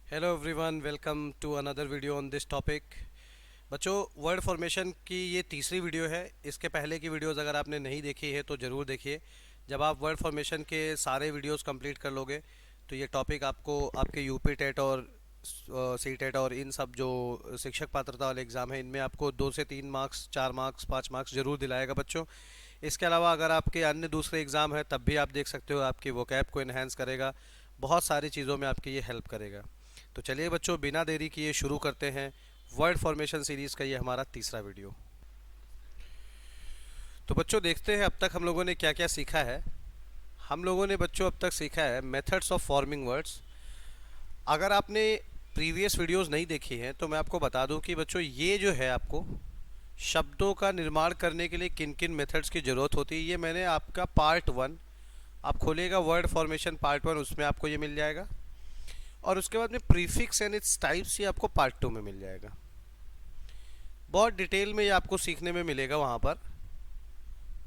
Hello everyone, welcome to another video on this topic. बच्चों, word formation की ये तीसरी वीडियो है। इसके पहले की वीडियोस अगर आपने नहीं देखी है तो ज़रूर देखिए। जब आप वर्ड फॉर्मेशन के सारे वीडियोस कंप्लीट कर लोगे तो ये टॉपिक आपको आपके यूपी टेट और सी टेट और इन सब जो शिक्षक पात्रता वाले एग्ज़ाम है इनमें आपको 2 से 3 मार्क्स, 4 मार्क्स, 5 मार्क्स ज़रूर दिलाएगा बच्चों। इसके अलावा अगर आपके अन्य दूसरे एग्ज़ाम है तब भी आप देख सकते हो, आपकी वोकैब को इन्हेंस करेगा, बहुत सारी चीज़ों में आपकी ये हेल्प करेगा। तो चलिए बच्चों, बिना देरी किए शुरू करते हैं वर्ड फॉर्मेशन सीरीज़ का ये हमारा तीसरा वीडियो। तो बच्चों देखते हैं अब तक हम लोगों ने क्या क्या सीखा है। हम लोगों ने बच्चों अब तक सीखा है मेथड्स ऑफ फॉर्मिंग वर्ड्स। अगर आपने प्रीवियस वीडियोस नहीं देखी हैं तो मैं आपको बता दूं कि बच्चों ये जो है आपको शब्दों का निर्माण करने के लिए किन किन मेथड्स की ज़रूरत होती है, ये मैंने आपका पार्ट 1, आप खोलिएगा वर्ड फॉर्मेशन पार्ट 1, उसमें आपको ये मिल जाएगा। और उसके बाद में प्रीफिक्स एंड इट्स टाइप्स, ये आपको पार्ट 2 में मिल जाएगा। बहुत डिटेल में ये आपको सीखने में मिलेगा वहाँ पर,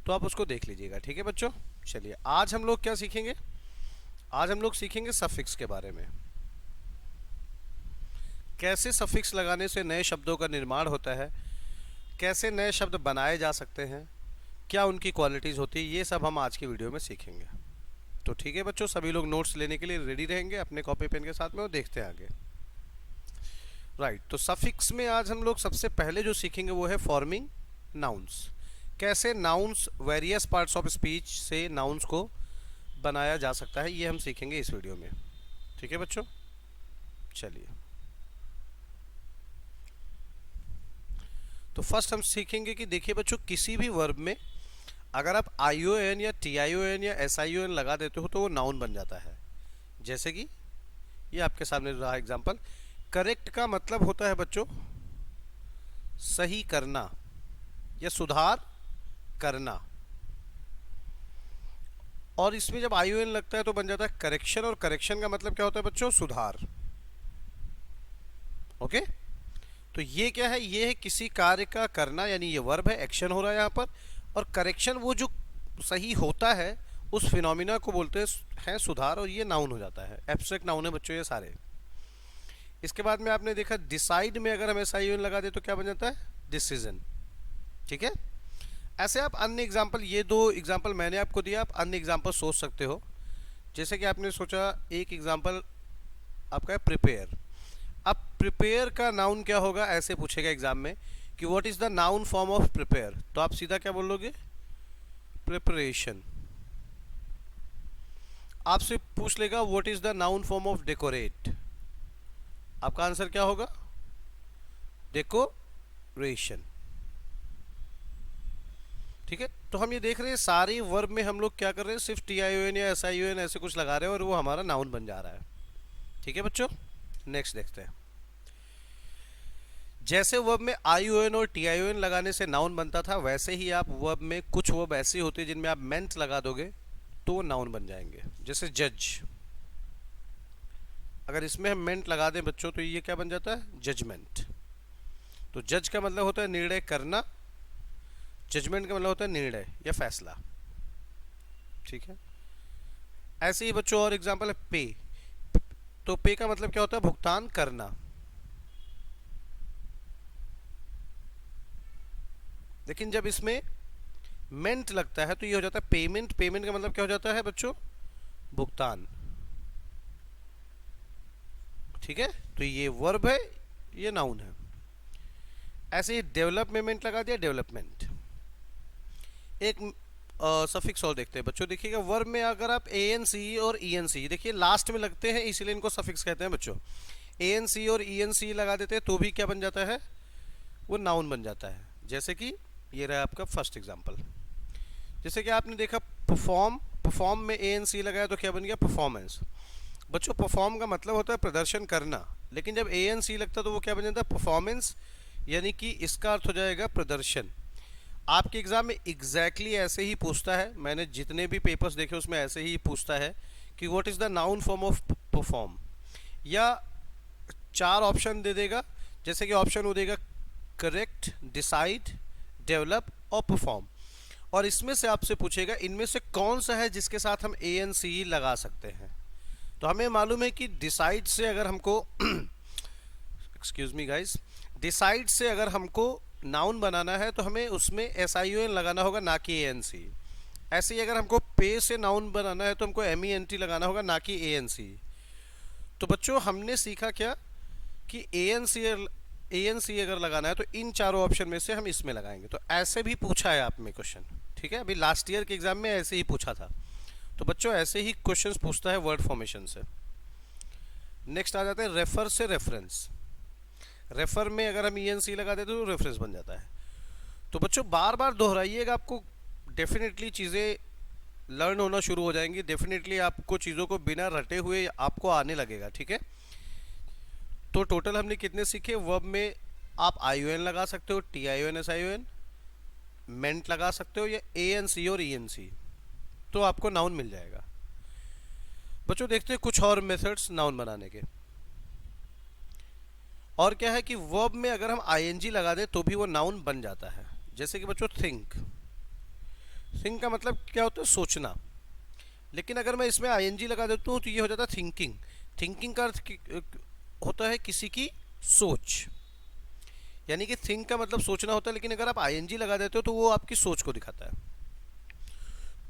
तो आप उसको देख लीजिएगा। ठीक है बच्चों, चलिए आज हम लोग क्या सीखेंगे। आज हम लोग सीखेंगे सफिक्स के बारे में। कैसे सफिक्स लगाने से नए शब्दों का निर्माण होता है, कैसे नए शब्द बनाए जा सकते हैं, क्या उनकी क्वालिटीज़ होती है, ये सब हम आज की वीडियो में सीखेंगे। तो ठीक है बच्चों, सभी लोग नोट्स लेने के लिए रेडी रहेंगे अपने कॉपी पेन के साथ में, और देखते हैं आगे। राइट, तो सफिक्स में आज हम लोग सबसे पहले जो सीखेंगे वो है फॉर्मिंग नाउन्स। कैसे nouns various parts of speech से नाउन्स को बनाया जा सकता है, ये हम सीखेंगे इस वीडियो में। ठीक है बच्चों, चलिए। तो फर्स्ट हम सीखेंगे कि देखिए बच्चों, किसी भी वर्ब में अगर आप ION या TION या SION लगा देते हो तो वो नाउन बन जाता है। जैसे कि ये आपके सामने रहा एग्जांपल। करेक्ट का मतलब होता है बच्चों सही करना या सुधार करना, और इसमें जब ION लगता है तो बन जाता है करेक्शन, और करेक्शन का मतलब क्या होता है बच्चों, सुधार। ओके, तो ये क्या है, ये है किसी कार्य का करना, यानी ये वर्ब है, एक्शन हो रहा है यहाँ पर। और करेक्शन वो जो सही होता है उस फिनोमिना को बोलते हैं सुधार, और ये नाउन हो जाता है। एब्स्ट्रैक्ट नाउन है बच्चों ये सारे। इसके बाद में आपने देखा डिसाइड में अगर हम SION लगा दे तो क्या बन जाता है, डिसीजन। ठीक है, ऐसे आप अन्य एग्जाम्पल, ये 2 एग्जाम्पल मैंने आपको दिया, आप अन्य एग्जाम्पल सोच सकते हो। जैसे कि आपने सोचा एक एग्जाम्पल आपका है प्रिपेयर। अब प्रिपेयर का नाउन क्या होगा, ऐसे पूछेगा एग्जाम में कि what is the noun form of prepare, तो आप सीधा क्या बोलोगे, प्रिपरेशन। आपसे पूछ लेगा what is the noun form of decorate, आपका आंसर क्या होगा, डेकोरेशन। ठीक है, तो हम ये देख रहे हैं सारी वर्ब में हम लोग क्या कर रहे हैं, सिर्फ TION या SION ऐसे कुछ लगा रहे हैं और वो हमारा नाउन बन जा रहा है। ठीक है बच्चों, नेक्स्ट देखते हैं। जैसे वर्ब में ION और TION लगाने से नाउन बनता था, वैसे ही आप वर्ब में कुछ वर्ब ऐसी होती है जिनमें आप मेंट लगा दोगे तो वो नाउन बन जाएंगे। जैसे जज, अगर इसमें हम मेंट लगा दें बच्चों तो ये क्या बन जाता है, जजमेंट। तो जज का मतलब होता है निर्णय करना, जजमेंट का मतलब होता है निर्णय या फैसला। ठीक है, ऐसे ही बच्चों और एग्जांपल है पे। तो पे का मतलब क्या होता है, भुगतान करना। लेकिन जब इसमें मेंट लगता है तो ये हो जाता है पेमेंट। पेमेंट का मतलब क्या हो जाता है बच्चों, भुगतान। ठीक है, तो ये वर्ब है, ये नाउन है। ऐसे ही डेवलपमेंट लगा दिया, डेवलपमेंट। एक सफिक्स और देखते हैं बच्चों। देखिएगा वर्ब में अगर आप ANC और ENC, देखिए लास्ट में लगते हैं इसीलिए इनको सफिक्स कहते हैं बच्चों। ANC और ENC लगा देते हैं तो भी क्या बन जाता है, वो नाउन बन जाता है। जैसे कि ये रहा आपका फर्स्ट एग्जांपल। जैसे कि आपने देखा परफॉर्म, परफॉर्म में ANC लगाया तो क्या बन गया, परफॉर्मेंस। बच्चों परफॉर्म का मतलब होता है प्रदर्शन करना, लेकिन जब ANC लगता तो वो क्या बन जाता है, परफॉर्मेंस, यानी कि इसका अर्थ हो जाएगा प्रदर्शन। आपके एग्जाम में एग्जैक्टली ऐसे ही पूछता है, मैंने जितने भी पेपर्स देखे उसमें ऐसे ही पूछता है कि what is the noun form of perform, या 4 ऑप्शन दे देगा। जैसे कि ऑप्शन वो देगा करेक्ट, डिसाइड, डेवलप और परफॉर्म, और इसमें से आपसे पूछेगा इनमें से कौन सा है जिसके साथ हम ANC लगा सकते हैं। तो हमें मालूम है कि डिसाइड से अगर हमको एक्सक्यूज मी गाइस, डिसाइड से अगर हमको नाउन बनाना है तो हमें उसमें SION लगाना होगा, ना कि ANC। ऐसे ही अगर हमको पे से नाउन बनाना है तो हमको MENT लगाना होगा, ना कि ANC। तो बच्चों हमने सीखा क्या कि ANC अगर लगाना है तो इन चारों ऑप्शन में से हम इसमें लगाएंगे। तो ऐसे भी पूछा है आप में क्वेश्चन, ठीक है, अभी लास्ट ईयर के एग्जाम में ऐसे ही पूछा था। तो बच्चों ऐसे ही क्वेश्चंस पूछता है वर्ड फॉर्मेशन से। नेक्स्ट आ जाते हैं रेफर से रेफरेंस। रेफर में अगर हम ENC लगा देते तो रेफरेंस बन जाता है। तो बच्चों बार बार दोहराइएगा, आपको डेफिनेटली चीज़ें लर्न होना शुरू हो जाएंगी। डेफिनेटली आपको चीज़ों को बिना रटे हुए आपको आने लगेगा, ठीक है। तो टोटल हमने कितने सीखे? वर्ब में आप ION लगा सकते हो, TION SION, मेंट लगा सकते हो, या ANC और ENC, तो आपको नाउन मिल जाएगा। बच्चों देखते हैं कुछ और मेथड्स नाउन बनाने के। और क्या है कि वर्ब में अगर हम ING लगा दें तो भी वो नाउन बन जाता है। जैसे कि बच्चों थिंक, थिंक का मतलब क्या होता है? सोचना। लेकिन अगर मैं इसमें ING लगा देता हूँ तो ये हो जाता है थिंकिंग। थिंकिंग का अर्थ होता है किसी की सोच, यानी कि थिंक का मतलब सोचना होता है, लेकिन अगर आप ING लगा देते हो तो वो आपकी सोच को दिखाता है।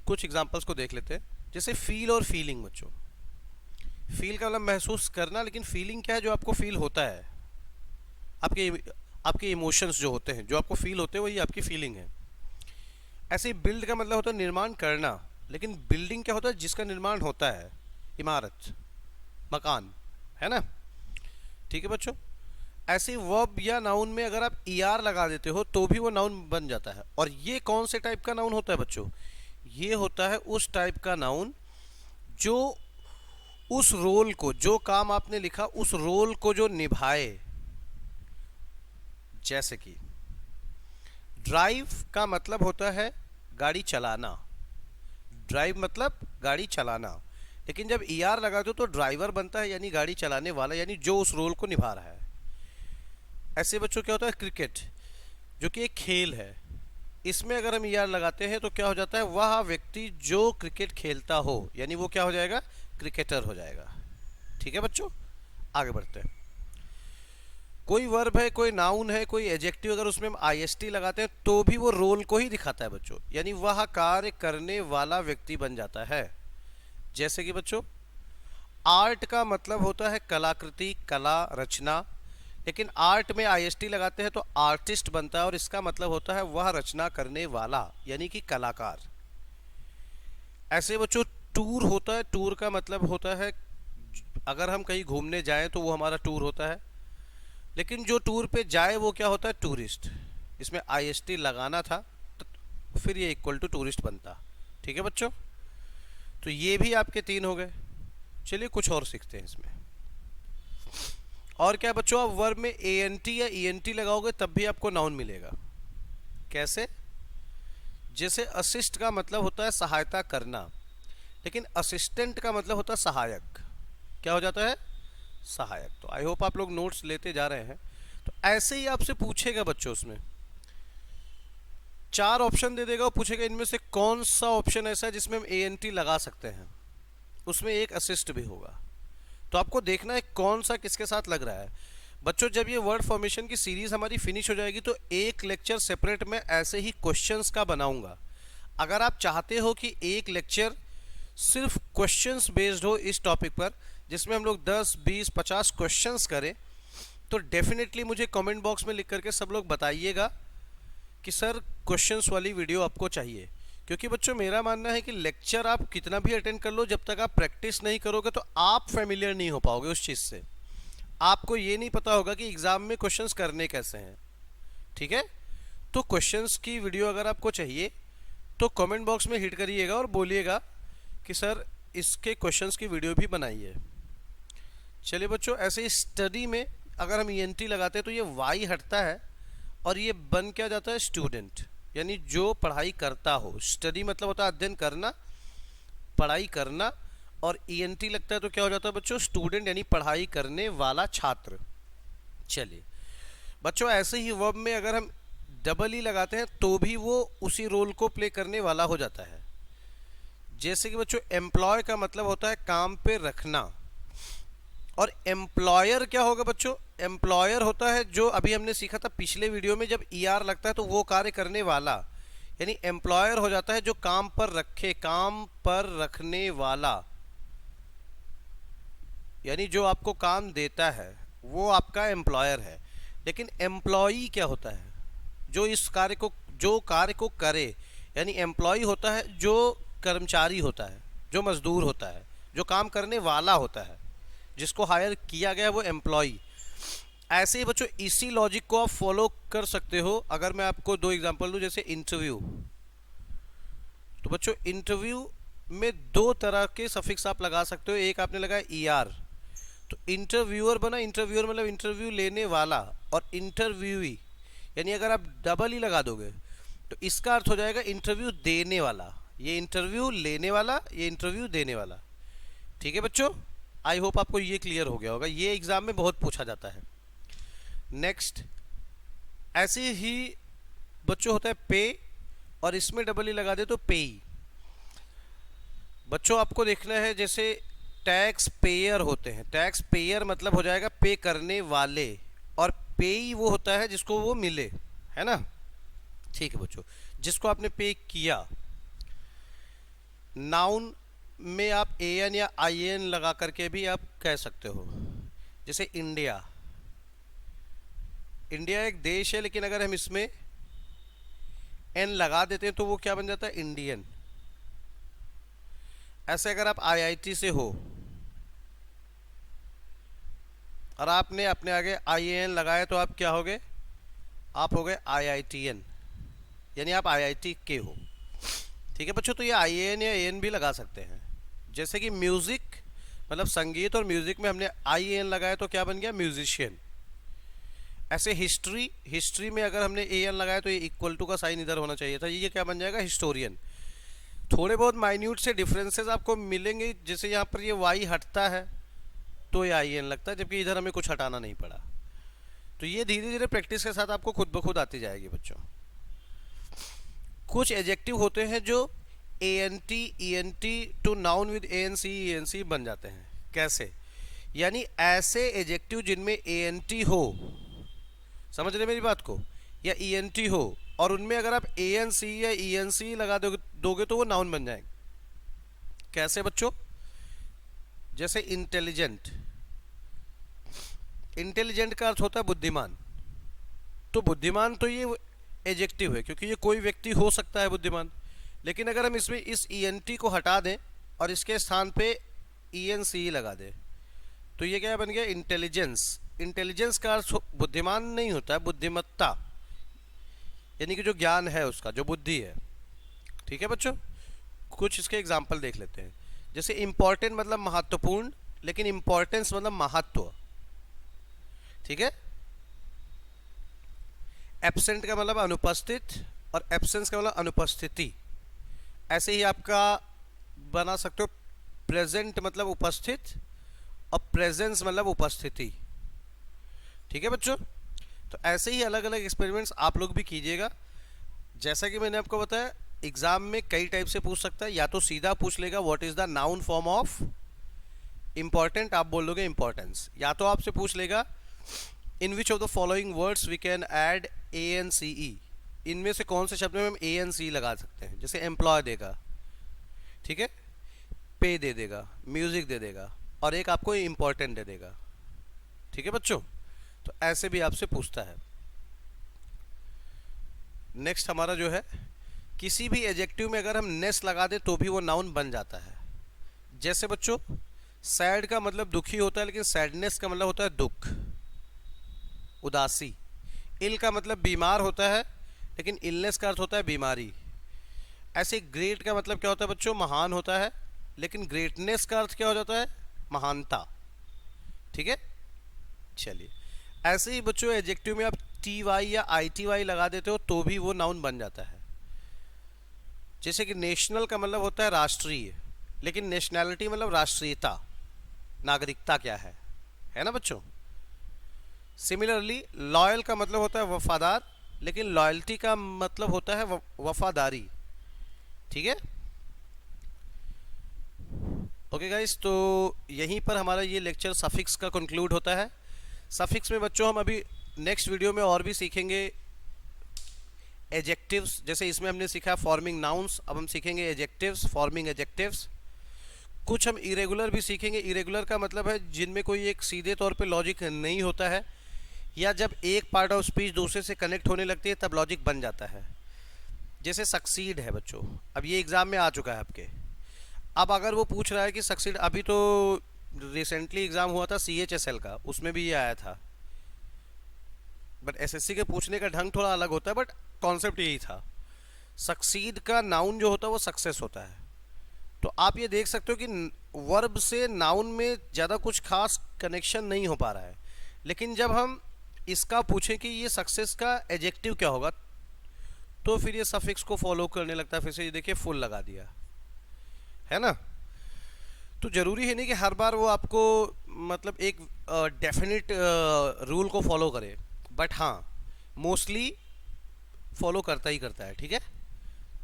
कुछ एग्जांपल्स को देख लेते हैं, जैसे फील और फीलिंग। बच्चों फील का मतलब महसूस करना, लेकिन फीलिंग क्या है? जो आपको फील होता है, आपके इमोशंस जो होते हैं, जो आपको फील होते हैं, वही आपकी फीलिंग है। ऐसे ही बिल्ड का मतलब होता है निर्माण करना, लेकिन बिल्डिंग क्या होता है? जिसका निर्माण होता है, इमारत, मकान, है ना, ठीक है बच्चों। ऐसे वर्ब या नाउन में अगर आप ER लगा देते हो तो भी वो नाउन बन जाता है। और ये कौन से टाइप का नाउन होता है बच्चों? ये होता है उस टाइप का नाउन जो उस रोल को, जो काम आपने लिखा उस रोल को जो निभाए। जैसे कि ड्राइव का मतलब होता है गाड़ी चलाना, ड्राइव मतलब गाड़ी चलाना, लेकिन जब ER लगा दो तो ड्राइवर बनता है, यानी गाड़ी चलाने वाला, यानी जो उस रोल को निभा रहा है। ऐसे बच्चों क्या होता है? क्रिकेट, जो कि एक खेल है, इसमें अगर हम ER लगाते हैं तो क्या हो जाता है? वह व्यक्ति जो क्रिकेट खेलता हो, यानी वो क्या हो जाएगा? क्रिकेटर हो जाएगा। ठीक है बच्चों, आगे बढ़ते हैं। कोई वर्ब है, कोई नाउन है, कोई एडजेक्टिव, अगर उसमें हम IST लगाते हैं तो भी वो रोल को ही दिखाता है बच्चों, यानी वह कार्य करने वाला व्यक्ति बन जाता है। जैसे कि बच्चों आर्ट का मतलब होता है कलाकृति, कला, रचना, लेकिन आर्ट में IST लगाते हैं तो आर्टिस्ट बनता है, और इसका मतलब होता है वह रचना करने वाला, यानी कि कलाकार। ऐसे बच्चों टूर होता है, टूर का मतलब होता है अगर हम कहीं घूमने जाएं तो वो हमारा टूर होता है, लेकिन जो टूर पे जाए वो क्या होता है? टूरिस्ट। इसमें IST लगाना था तो फिर ये इक्वल टू टूरिस्ट बनता। ठीक है बच्चों, तो ये भी आपके 3 हो गए। चलिए कुछ और सीखते हैं इसमें। और क्या बच्चों, आप वर्ब में ANT या ENT लगाओगे तब भी आपको नाउन मिलेगा। कैसे? जैसे असिस्ट का मतलब होता है सहायता करना, लेकिन असिस्टेंट का मतलब होता है सहायक। क्या हो जाता है? सहायक। तो आई होप आप लोग नोट्स लेते जा रहे हैं। तो ऐसे ही आपसे पूछेगा बच्चों, उसमें 4 ऑप्शन दे देगा और पूछेगा इनमें से कौन सा ऑप्शन ऐसा है जिसमें हम ANT लगा सकते हैं। उसमें एक असिस्ट भी होगा, तो आपको देखना है कौन सा किसके साथ लग रहा है। बच्चों जब ये वर्ड फॉर्मेशन की सीरीज हमारी फिनिश हो जाएगी तो एक लेक्चर सेपरेट में ऐसे ही क्वेश्चंस का बनाऊंगा। अगर आप चाहते हो कि एक लेक्चर सिर्फ क्वेश्चंस बेस्ड हो इस टॉपिक पर, जिसमें हम लोग 10, 20, 50 क्वेश्चंस करें, तो डेफिनेटली मुझे कमेंट बॉक्स में लिख करके सब लोग बताइएगा कि सर क्वेश्चंस वाली वीडियो आपको चाहिए। क्योंकि बच्चों मेरा मानना है कि लेक्चर आप कितना भी अटेंड कर लो, जब तक आप प्रैक्टिस नहीं करोगे तो आप फेमिलियर नहीं हो पाओगे उस चीज़ से। आपको ये नहीं पता होगा कि एग्ज़ाम में क्वेश्चंस करने कैसे हैं। ठीक है, तो क्वेश्चंस की वीडियो अगर आपको चाहिए तो कमेंट बॉक्स में हिट करिएगा और बोलिएगा कि सर इसके क्वेश्चंस की वीडियो भी बनाइए। चलिए बच्चों, ऐसे ही स्टडी में अगर हम ENT लगाते हैं तो ये वाई हटता है और ये बन क्या जाता है? स्टूडेंट, यानी जो पढ़ाई करता हो। स्टडी मतलब होता है अध्ययन करना, पढ़ाई करना, और ENT लगता है तो क्या हो जाता है बच्चों? स्टूडेंट, यानी पढ़ाई करने वाला छात्र। चलिए बच्चों, ऐसे ही वर्ब में अगर हम EE लगाते हैं तो भी वो उसी रोल को प्ले करने वाला हो जाता है। जैसे कि बच्चों एम्प्लॉय का मतलब होता है काम पे रखना, और एम्प्लॉयर क्या होगा बच्चों? एम्प्लॉयर होता है जो अभी हमने सीखा था पिछले वीडियो में, जब ER लगता है तो वो कार्य करने वाला, यानी एम्प्लॉयर हो जाता है जो काम पर रखे, काम पर रखने वाला, यानी जो आपको काम देता है वो आपका एम्प्लॉयर है। लेकिन एम्प्लॉई क्या होता है? जो इस कार्य को, जो कार्य को करे, यानी एम्प्लॉई होता है जो कर्मचारी होता है, जो मजदूर होता है, जो काम करने वाला होता है, जिसको हायर किया गया वो एम्प्लॉई। ऐसे ही बच्चों इसी लॉजिक को आप फॉलो कर सकते हो। अगर मैं आपको दो एग्जांपल दूं, जैसे इंटरव्यू, तो बच्चों इंटरव्यू में दो तरह के सफिक्स आप लगा सकते हो। एक आपने लगाया ER, तो इंटरव्यूअर बना, इंटरव्यूअर मतलब इंटरव्यू लेने वाला, और इंटरव्यूई, यानी अगर आप डबल ही लगा दोगे तो इसका अर्थ हो जाएगा इंटरव्यू देने वाला। ये इंटरव्यू लेने वाला, ये इंटरव्यू देने वाला। ठीक है बच्चों, आई होप आपको ये क्लियर हो गया होगा, ये एग्जाम में बहुत पूछा जाता है। नेक्स्ट, ऐसे ही बच्चों होता है पे, और इसमें डबल ही लगा दे तो पेई। बच्चों आपको देखना है, जैसे टैक्स पेयर होते हैं, टैक्स पेयर मतलब हो जाएगा पे करने वाले, और पेई वो होता है जिसको वो मिले, है ना। ठीक है बच्चों, जिसको आपने पे किया। नाउन में आप AN या IN लगा करके भी आप कह सकते हो, जैसे इंडिया। इंडिया एक देश है, लेकिन अगर हम इसमें N लगा देते हैं तो वो क्या बन जाता है? इंडियन। ऐसे अगर आप IIT से हो और आपने अपने आगे IAN लगाया तो आप क्या हो गए? आप हो गए IITN, यानी आप IIT के हो। ठीक है बच्चों, तो ये IAN या AN भी लगा सकते हैं। जैसे कि म्यूजिक मतलब संगीत, और म्यूजिक में हमने IAN लगाया तो क्या बन गया? म्यूजिशियन। ऐसे हिस्ट्री, हिस्ट्री में अगर हमने AN लगाया तो ये इक्वल टू का साइन इधर होना चाहिए था, ये क्या बन जाएगा? हिस्टोरियन। थोड़े बहुत माइन्यूट से डिफरेंसेस आपको मिलेंगे, जैसे यहाँ पर ये Y हटता है तो ये IN लगता है, जबकि इधर हमें कुछ हटाना नहीं पड़ा। तो ये धीरे धीरे प्रैक्टिस के साथ आपको खुद ब खुद आती जाएगी बच्चों। कुछ एडजेक्टिव होते हैं जो ANT ENT to noun with ANC ENC बन जाते हैं। कैसे? यानी ऐसे एडजेक्टिव जिनमें ANT हो, समझ रहे मेरी बात को, या ENT हो, और उनमें अगर आप ANC या ENC लगा दोगे तो वो नाउन बन जाएंगे। कैसे बच्चों? जैसे इंटेलिजेंट, इंटेलिजेंट का अर्थ होता है बुद्धिमान, तो बुद्धिमान तो ये एडजेक्टिव है, क्योंकि ये कोई व्यक्ति हो सकता है बुद्धिमान। लेकिन अगर हम इसमें इस ENT को हटा दें और इसके स्थान पे ENC लगा दें तो ये क्या बन गया? इंटेलिजेंस। इंटेलिजेंस का अर्थ बुद्धिमान नहीं होता है, बुद्धिमत्ता, यानी कि जो ज्ञान है उसका, जो बुद्धि है। ठीक है बच्चों, कुछ इसके एग्जाम्पल देख लेते हैं। जैसे इंपॉर्टेंट मतलब महत्वपूर्ण, लेकिन इंपॉर्टेंस मतलब महत्व। ठीक है। एब्सेंट का मतलब अनुपस्थित, और एब्सेंस का मतलब अनुपस्थिति। ऐसे ही आपका बना सकते हो प्रेजेंट मतलब उपस्थित, और प्रेजेंस मतलब उपस्थिति। ठीक है बच्चों, तो ऐसे ही अलग अलग एक्सपेरिमेंट्स आप लोग भी कीजिएगा। जैसा कि मैंने आपको बताया, एग्जाम में कई टाइप से पूछ सकता है। या तो सीधा पूछ लेगा what is the noun form of important, आप बोल दोगे इंपॉर्टेंस। या तो आपसे पूछ लेगा in which of the following words we can add ANCE, इनमें से कौन से शब्द में हम ANC लगा सकते हैं। जैसे एम्प्लॉय देगा, ठीक है, पे दे देगा, म्यूजिक दे देगा, और एक आपको इंपॉर्टेंट दे देगा। ठीक है बच्चों, तो ऐसे भी आपसे पूछता है। नेक्स्ट हमारा जो है, किसी भी एडजेक्टिव में अगर हम नेस लगा दे तो भी वो नाउन बन जाता है। जैसे बच्चों सैड का मतलब दुखी होता है, लेकिन सैडनेस का मतलब होता है दुख, उदासी। इल का मतलब बीमार होता है, लेकिन इलनेस का अर्थ होता है बीमारी। ऐसे ग्रेट का मतलब क्या होता है बच्चों? महान होता है, लेकिन ग्रेटनेस का अर्थ क्या हो जाता है? महानता। ठीक है, चलिए। ऐसे ही बच्चों एडजेक्टिव में आप TY या ITY लगा देते हो तो भी वो नाउन बन जाता है। जैसे कि नेशनल का मतलब होता है राष्ट्रीय, लेकिन नेशनैलिटी मतलब राष्ट्रीयता, नागरिकता क्या है ना बच्चों। सिमिलरली लॉयल का मतलब होता है वफादार, लेकिन लॉयल्टी का मतलब होता है वफादारी। ठीक है, ओके गाइस, तो यहीं पर हमारा ये लेक्चर सफिक्स का कंक्लूड होता है। सफिक्स में बच्चों हम अभी नेक्स्ट वीडियो में और भी सीखेंगे एजेक्टिव्स, जैसे इसमें हमने सीखा फॉर्मिंग नाउन्स, अब हम सीखेंगे एजेक्टिव्स, फॉर्मिंग एजेक्टिव्स। कुछ हम इरेगुलर भी सीखेंगे। इरेगुलर का मतलब है जिनमें कोई एक सीधे तौर पे लॉजिक नहीं होता है, या जब एक पार्ट ऑफ स्पीच दूसरे से कनेक्ट होने लगती है तब लॉजिक बन जाता है। जैसे सक्सीड है बच्चों, अब ये एग्जाम में आ चुका है आपके। अब अगर वो पूछ रहा है कि सक्सीड, अभी तो रिसेंटली एग्जाम हुआ था CHSL का, उसमें भी ये आया था, बट SSC के पूछने का ढंग थोड़ा अलग होता है, बट कॉन्सेप्ट यही था। सक्सीड का नाउन जो होता है वो सक्सेस होता है। तो आप ये देख सकते हो कि वर्ब से नाउन में ज़्यादा कुछ खास कनेक्शन नहीं हो पा रहा है, लेकिन जब हम इसका पूछें कि ये सक्सेस का एडजेक्टिव क्या होगा, तो फिर ये सफिक्स को फॉलो करने लगता है। फिर से ये देखिए फुल लगा दिया है ना। तो ज़रूरी है नहीं कि हर बार वो आपको मतलब एक डेफिनेट रूल को फॉलो करे, बट हाँ मोस्टली फॉलो करता ही करता है। ठीक है,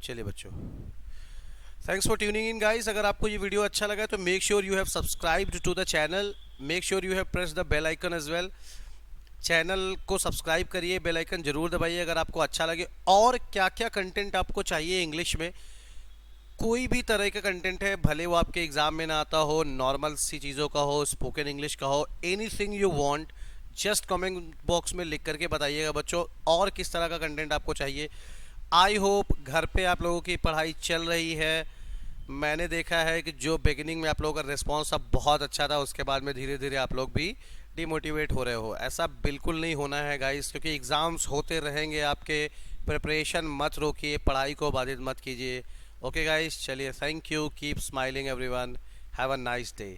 चलिए बच्चों, thanks for tuning in guys. अगर आपको ये वीडियो अच्छा लगा तो make sure you have subscribed to the channel, make sure you have press the bell icon as well. Channel को सब्सक्राइब करिए, बेल आइकन जरूर दबाइए अगर आपको अच्छा लगे। और क्या क्या कंटेंट आपको चाहिए इंग्लिश में, कोई भी तरह का कंटेंट है, भले वो आपके एग्जाम में ना आता हो, नॉर्मल सी चीज़ों का हो, स्पोकन इंग्लिश का हो, anything you want, just comment box में लिख करके बताइएगा बच्चों, और किस तरह का कंटेंट आपको चाहिए। आई होप घर पे आप लोगों की पढ़ाई चल रही है। मैंने देखा है कि जो बिगिनिंग में आप लोगों का रिस्पांस सब बहुत अच्छा था, उसके बाद में धीरे धीरे आप लोग भी डिमोटिवेट हो रहे हो। ऐसा बिल्कुल नहीं होना है गाइस, क्योंकि एग्ज़ाम्स होते रहेंगे आपके। प्रिपरेशन मत रोकिए, पढ़ाई को बाधित मत कीजिए। ओके गाइस, चलिए, thank you, keep smiling everyone, have a nice day.